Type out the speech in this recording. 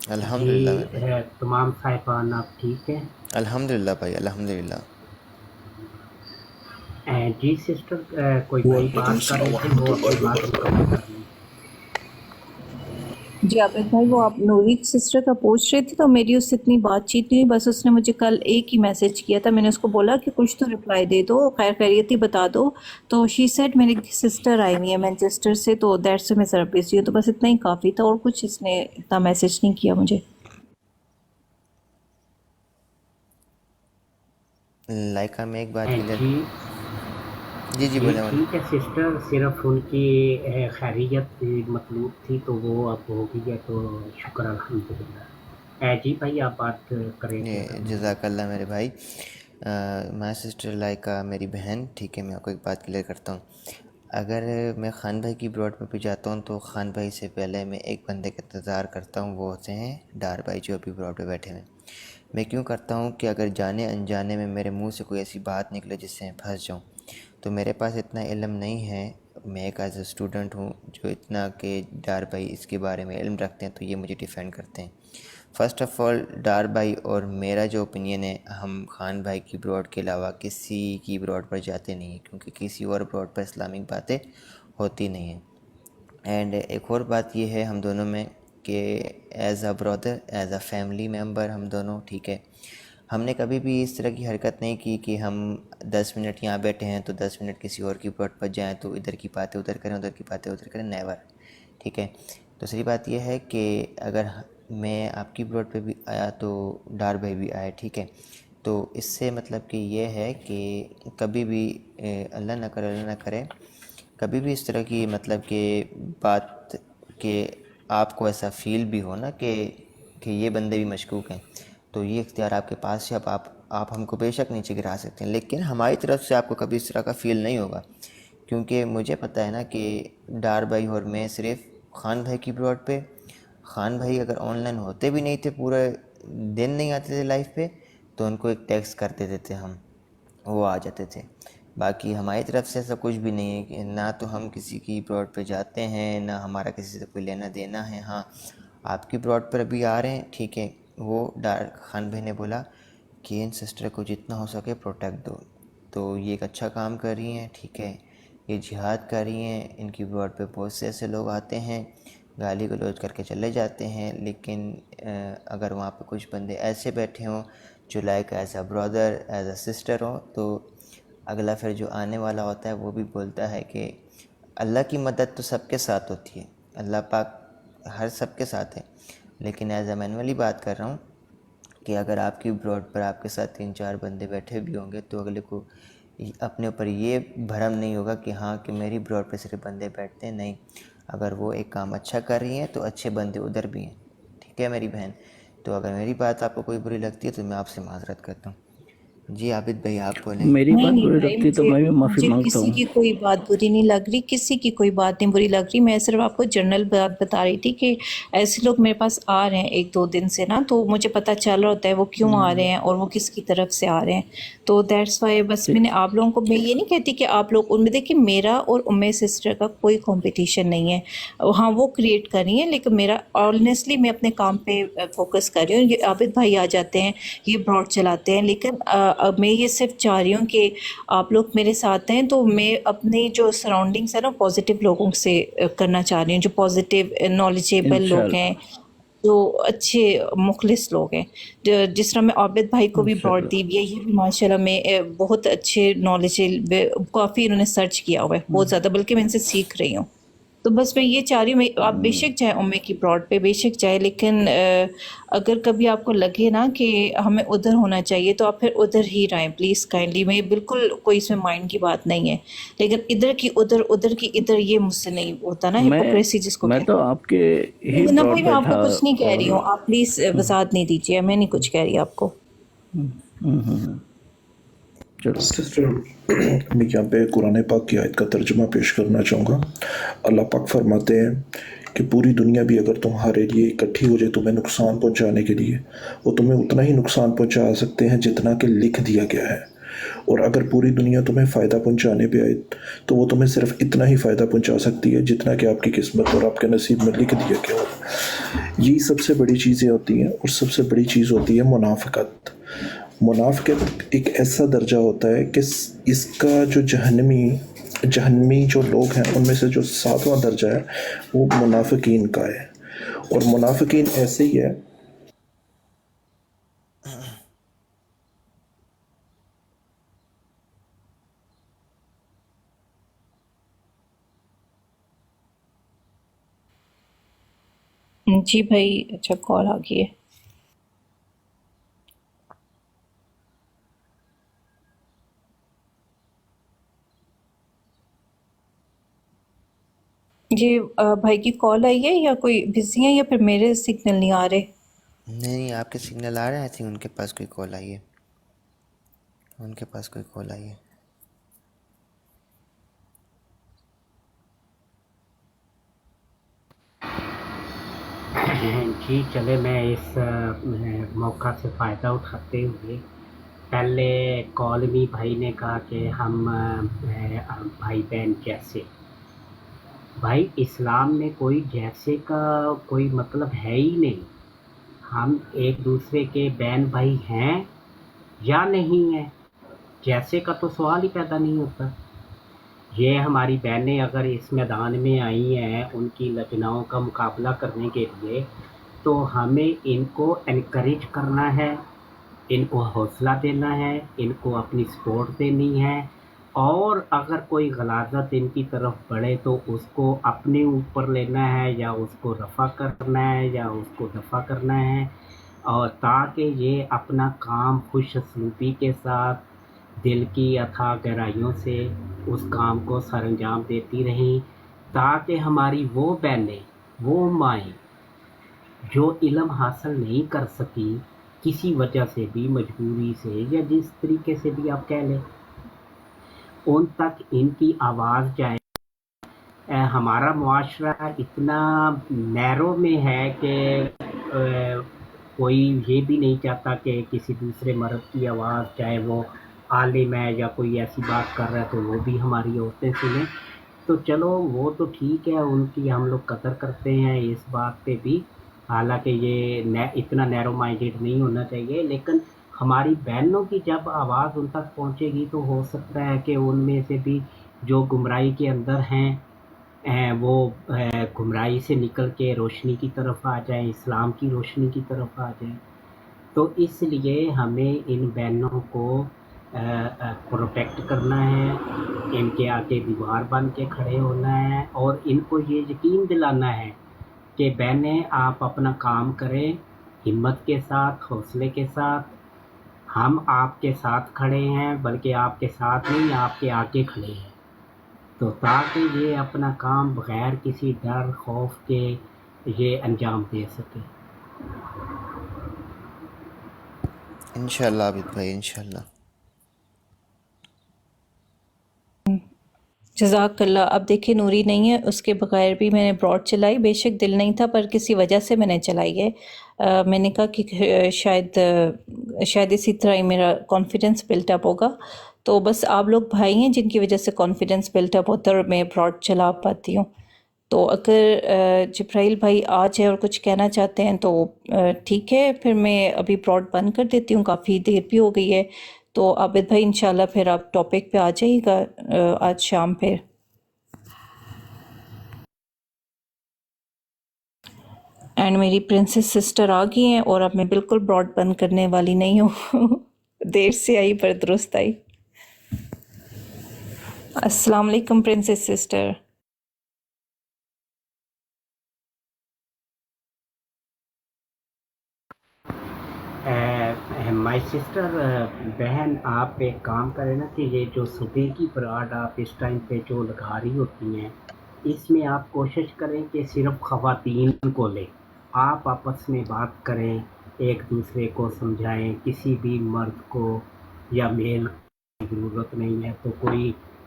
الحمد جی للہ میرے بھائی، تمام صاحبان آپ ٹھیک ہیں؟ الحمد للہ بھائی، الحمد للہ۔ جی سسٹر، کوئی بھائی وعلیکم بات کر السلام رہے تھے، ورحمۃ وہ اللہ اپنی بات وبرکاتہ۔ مکمل کر لیں۔ جی عابد بھائی، وہ آپ نوری سسٹر کا پوچھ رہے تھے تو میری اس سے اتنی بات چیت نہیں، بس اس نے مجھے کل ایک ہی میسج کیا تھا، میں نے اس کو بولا کہ کچھ تو رپلائی دے دو، خیر خیریت ہی بتا دو، تو شی سیڈ میری سسٹر آئی ہوئی ہے مینچسٹر سے، تو دیٹ سے میں ذرا بزی ہوں، تو بس اتنا ہی کافی تھا، اور کچھ اس نے اتنا میسج نہیں کیا مجھے۔ لائکا میں ایک بات کلیئر، جی جی جی جی بولیں بولیں۔ ٹھیک ہے سسٹر، صرف ان کی خیریت مطلوب تھی تو وہ اب ہو گئی ہے، تو شکر الحمدللہ۔ جی بھائی آپ بات کریں کیا کرنا ہے۔ جزاک اللہ میرے بھائی۔ مائی سسٹر لائکا میری بہن، ٹھیک ہے، میں آپ کو ایک بات کلیئر کرتا ہوں۔ اگر میں خان بھائی کی براڈ پہ بھی جاتا ہوں تو خان بھائی سے پہلے میں ایک بندے کا انتظار کرتا ہوں، وہ ہوتے ہیں ڈار بھائی جو ابھی براڈ پہ بیٹھے ہوئے ہیں۔ میں کیوں کرتا ہوں کہ اگر جانے انجانے میں میرے منہ سے کوئی ایسی بات نکلے جس سے میں پھنس جاؤں، تو میرے پاس اتنا علم نہیں ہے، میں ایک ایز اے اسٹوڈنٹ ہوں جو اتنا کہ ڈار بھائی اس کے بارے میں علم رکھتے ہیں تو یہ مجھے ڈیفینڈ کرتے ہیں۔ فرسٹ آف آل ڈار بھائی اور میرا جو اوپینین ہے، ہم خان بھائی کی براڈ کے علاوہ کسی کی براڈ پر جاتے نہیں ہیں، کیونکہ کسی اور براڈ پر اسلامک باتیں ہوتی نہیں ہیں۔ اینڈ ایک اور بات یہ ہے ہم دونوں میں کہ as a Brother, as a family member ہم دونوں، ٹھیک ہے، ہم نے کبھی بھی اس طرح کی حرکت نہیں کی کہ ہم 10 منٹ یہاں بیٹھے ہیں تو 10 منٹ کسی اور کی براڈ پر جائیں تو ادھر کی باتیں ادھر کریں، ادھر کی باتیں ادھر کریں، نیور، ٹھیک ہے۔ دوسری بات یہ ہے کہ اگر میں آپ کی براڈ پہ بھی آیا تو ڈار بھائی بھی آئے، ٹھیک ہے، تو اس سے مطلب کہ یہ ہے کہ کبھی بھی اللہ نہ کرے، اللہ نہ کرے، کبھی بھی اس طرح کی مطلب کہ بات کہ آپ کو ایسا فیل بھی ہو نا کہ یہ بندے بھی مشکوک ہیں، تو یہ اختیار آپ کے پاس ہے، اب آپ ہم کو بے شک نیچے گرا سکتے ہیں، لیکن ہماری طرف سے آپ کو کبھی اس طرح کا فیل نہیں ہوگا، کیونکہ مجھے پتہ ہے نا کہ ڈار بھائی اور میں صرف خان بھائی کی براڈ پہ، خان بھائی اگر آن لائن ہوتے بھی نہیں تھے، پورے دن نہیں آتے تھے لائف پہ، تو ان کو ایک ٹیکسٹ کر دیتے تھے ہم، وہ آ جاتے تھے۔ باقی ہماری طرف سے ایسا کچھ بھی نہیں ہے کہ نہ تو ہم کسی کی براڈ پہ جاتے ہیں، نہ ہمارا کسی سے کوئی لینا دینا ہے۔ ہاں، آپ کی براڈ پر ابھی آ رہے ہیں، ٹھیک ہے، وہ خان بھائی نے بولا کہ ان سسٹر کو جتنا ہو سکے پروٹیکٹ دو، تو یہ ایک اچھا کام کر رہی ہیں، ٹھیک ہے، یہ جہاد کر رہی ہیں، ان کی براڈ پہ بہت سے ایسے لوگ آتے ہیں، گالی گلوچ کر کے چلے جاتے ہیں، لیکن اگر وہاں پہ کچھ بندے ایسے بیٹھے ہوں جو like as a Brother, as a sister ہوں، تو اگلا پھر جو آنے والا ہوتا ہے وہ بھی بولتا ہے کہ اللہ کی مدد تو سب کے ساتھ ہوتی ہے، اللہ پاک ہر سب کے ساتھ ہے، لیکن ایز اے مینولی بات کر رہا ہوں کہ اگر آپ کی براڈ پر آپ کے ساتھ 3 4 بندے بیٹھے بھی ہوں گے تو اگلے کو اپنے اوپر یہ بھرم نہیں ہوگا کہ ہاں کہ میری براڈ پہ صرف بندے بیٹھتے ہیں، نہیں، اگر وہ ایک کام اچھا کر رہی ہیں تو اچھے بندے ادھر بھی ہیں، ٹھیک ہے میری بہن۔ تو اگر میری بات آپ کو کوئی بری لگتی ہے تو میں آپ سے معذرت کرتا ہوں۔ جی عابد بھائی آپ بولیں۔ میری نہیں بات نہیں بری بھائی، لگتی تو مجھے میں بھی معافی مجھے مانگتا کسی ہوں۔ کی کوئی بات بری نہیں لگ رہی، کسی کی کوئی بات نہیں بری لگ رہی، میں صرف آپ کو جنرل بات بتا رہی تھی کہ ایسے لوگ میرے پاس آ رہے ہیں 1 2 دن سے نا، تو مجھے پتہ چل رہا ہوتا ہے وہ کیوں آ رہے ہیں اور وہ کس کی طرف سے آ رہے ہیں، تو دیٹس وائی بس میں نے آپ لوگوں کو، میں یہ نہیں کہتی کہ آپ لوگ ان میں دیکھیں، میرا اور ام سسٹر کا کوئی کمپٹیشن نہیں ہے، ہاں وہ کریٹ کر رہی ہیں، لیکن میرا آنیسٹلی میں اپنے کام پہ فوکس کر رہی ہوں، یہ عابد بھائی آ جاتے ہیں، یہ براڈ چلاتے ہیں، لیکن میں یہ صرف چاہ رہی ہوں کہ آپ لوگ میرے ساتھ ہیں، تو میں اپنے جو سراؤنڈنگس ہیں نا پازیٹیو لوگوں سے کرنا چاہ رہی ہوں، جو پازیٹیو نالجیبل لوگ انشاءاللہ، ہیں، جو اچھے مخلص لوگ ہیں، جس طرح میں عابد بھائی کو بھی براڈ انشاءاللہ۔ دی ہوئی ہے، یہ بھی ماشاءاللہ میں بہت اچھے نالج، کافی انہوں نے سرچ کیا ہوا ہے بہت زیادہ، بلکہ میں ان سے سیکھ رہی ہوں، تو بس میں یہ چاہ رہی ہوں آپ بے شک جائیں امے کی براڈ پہ، بے شک جائیں، لیکن اگر کبھی آپ کو لگے نا کہ ہمیں ادھر ہونا چاہیے تو آپ پھر ادھر ہی رہیں پلیز کائنڈلی، میں بالکل کوئی اس میں مائنڈ کی بات نہیں ہے، لیکن ادھر کی ادھر، ادھر کی ادھر، یہ مجھ سے نہیں ہوتا نا، میں ہپوکریسی جس کو میں تو کہتے ہیں۔ آپ کے ہی نہ بھائی براڈ میں پہ آپ کو تھا، کچھ نہیں کہہ اور رہی ہوں، آپ پلیز وضاحت نہیں دیجیے، میں نہیں کچھ کہہ رہی آپ کو۔ چلو سسٹر، میں یہاں پہ قرآن پاک کی آیت کا ترجمہ پیش کرنا چاہوں گا۔ اللہ پاک فرماتے ہیں کہ پوری دنیا بھی اگر تمہارے لیے اکٹھی ہو جائے تمہیں نقصان پہنچانے کے لیے، وہ تمہیں اتنا ہی نقصان پہنچا سکتے ہیں جتنا کہ لکھ دیا گیا ہے، اور اگر پوری دنیا تمہیں فائدہ پہنچانے پہ آئے تو وہ تمہیں صرف اتنا ہی فائدہ پہنچا سکتی ہے جتنا کہ آپ کی قسمت اور آپ کے نصیب میں لکھ دیا گیا ہو۔ یہی سب سے بڑی چیزیں ہوتی ہیں، اور سب سے بڑی چیز ہوتی ہے منافقت۔ منافقت ایک ایسا درجہ ہوتا ہے کہ اس کا جو جہنمی جو لوگ ہیں ان میں سے جو 7واں درجہ ہے وہ منافقین کا ہے، اور منافقین ایسے ہی ہے۔ جی بھائی، اچھا کال آ گئی ہے۔ جی بھائی کی کال آئی ہے یا کوئی بزی ہیں یا پھر میرے سگنل نہیں آ رہے؟ نہیں، آپ کے سگنل آ رہے ہیں، آئی تھنک ان کے پاس کوئی کال آئی ہے، ان کے پاس کوئی کال آئی ہے۔ جی چلے، میں اس موقع سے فائدہ اٹھاتے ہوئے، پہلے کالمی بھائی نے کہا کہ ہم بھائی بہن جیسے، بھائی اسلام میں کوئی جیسے کا کوئی مطلب ہے ہی نہیں۔ ہم ایک دوسرے کے بہن بھائی ہیں یا نہیں ہیں، جیسے کا تو سوال ہی پیدا نہیں ہوتا۔ یہ ہماری بہنیں اگر اس میدان میں آئی ہیں ان کی لجناؤں کا مقابلہ کرنے کے لیے، تو ہمیں ان کو انکریج کرنا ہے، ان کو حوصلہ دینا ہے، ان کو اپنی سپورٹ دینی ہے، اور اگر کوئی غلاظت ان کی طرف بڑھے تو اس کو اپنے اوپر لینا ہے، یا اس کو رفع کرنا ہے، یا اس کو دفع کرنا ہے، اور تاکہ یہ اپنا کام خوش اسلوبی کے ساتھ دل کی اتھاہ گہرائیوں سے اس کام کو سر انجام دیتی رہیں، تاکہ ہماری وہ بہنیں، وہ مائیں جو علم حاصل نہیں کر سکیں کسی وجہ سے بھی، مجبوری سے یا جس طریقے سے بھی آپ کہہ لیں، ان تک ان کی آواز جائے۔ ہمارا معاشرہ اتنا نیرو میں ہے کہ کوئی یہ بھی نہیں چاہتا کہ کسی دوسرے مرد کی آواز، چاہے وہ عالم ہے یا کوئی ایسی بات کر رہا ہے تو وہ بھی ہماری عورتیں سنیں۔ تو چلو وہ تو ٹھیک ہے، ان کی ہم لوگ قدر کرتے ہیں اس بات پہ بھی، حالانکہ یہ اتنا نیرو مائنڈیڈ نہیں ہونا چاہیے، لیکن ہماری بہنوں کی جب آواز ان تک پہنچے گی تو ہو سکتا ہے کہ ان میں سے بھی جو گمراہی کے اندر ہیں وہ گمراہی سے نکل کے روشنی کی طرف آ جائیں، اسلام کی روشنی کی طرف آ جائیں۔ تو اس لیے ہمیں ان بہنوں کو پروٹیکٹ کرنا ہے، ان کے آگے دیوار بن کے کھڑے ہونا ہے، اور ان کو یہ یقین دلانا ہے کہ بہنیں آپ اپنا کام کریں ہمت کے ساتھ، حوصلے کے ساتھ، ہم آپ کے ساتھ کھڑے ہیں، بلکہ آپ کے ساتھ نہیں، آپ کے آگے کھڑے ہیں، تو تاکہ یہ اپنا کام بغیر کسی ڈر خوف کے یہ انجام دے سکے۔ انشاءاللہ عابد بھائی، انشاءاللہ۔ جزاک اللہ۔ اب دیکھیں نوری نہیں ہے، اس کے بغیر بھی میں نے براڈ چلائی، بے شک دل نہیں تھا پر کسی وجہ سے میں نے چلائی ہے۔ میں نے کہا کہ شاید اسی طرح ہی میرا کانفیڈنس بلٹ اپ ہوگا، تو بس آپ لوگ بھائی ہیں جن کی وجہ سے کانفیڈنس بلٹ اپ ہوتا ہے اور میں براڈ چلا پاتی ہوں۔ تو اگر جبرائیل بھائی آ جائے اور کچھ کہنا چاہتے ہیں تو ٹھیک ہے، پھر میں ابھی براڈ بند کر دیتی ہوں، کافی دیر بھی ہو گئی ہے۔ تو عابد بھائی انشاءاللہ پھر آپ ٹاپک پہ آ جائیے گا آج شام پھر۔ اینڈ میری پرنسس سسٹر آ گئی ہیں، اور اب میں بالکل براڈ بند کرنے والی نہیں ہوں، دیر سے آئی پر درست آئی۔ السلام علیکم پرنسس سسٹر۔ مائی سسٹر، بہن آپ ایک کام کریں نا کہ یہ جو صبح کی براڈ آپ اس ٹائم پہ جو لگا رہی ہوتی ہیں، اس میں آپ کوشش کریں کہ صرف خواتین کو لیں، آپ آپس میں بات کریں، ایک دوسرے کو سمجھائیں، کسی بھی مرد کو یا میل کی ضرورت نہیں ہے، تو کوئی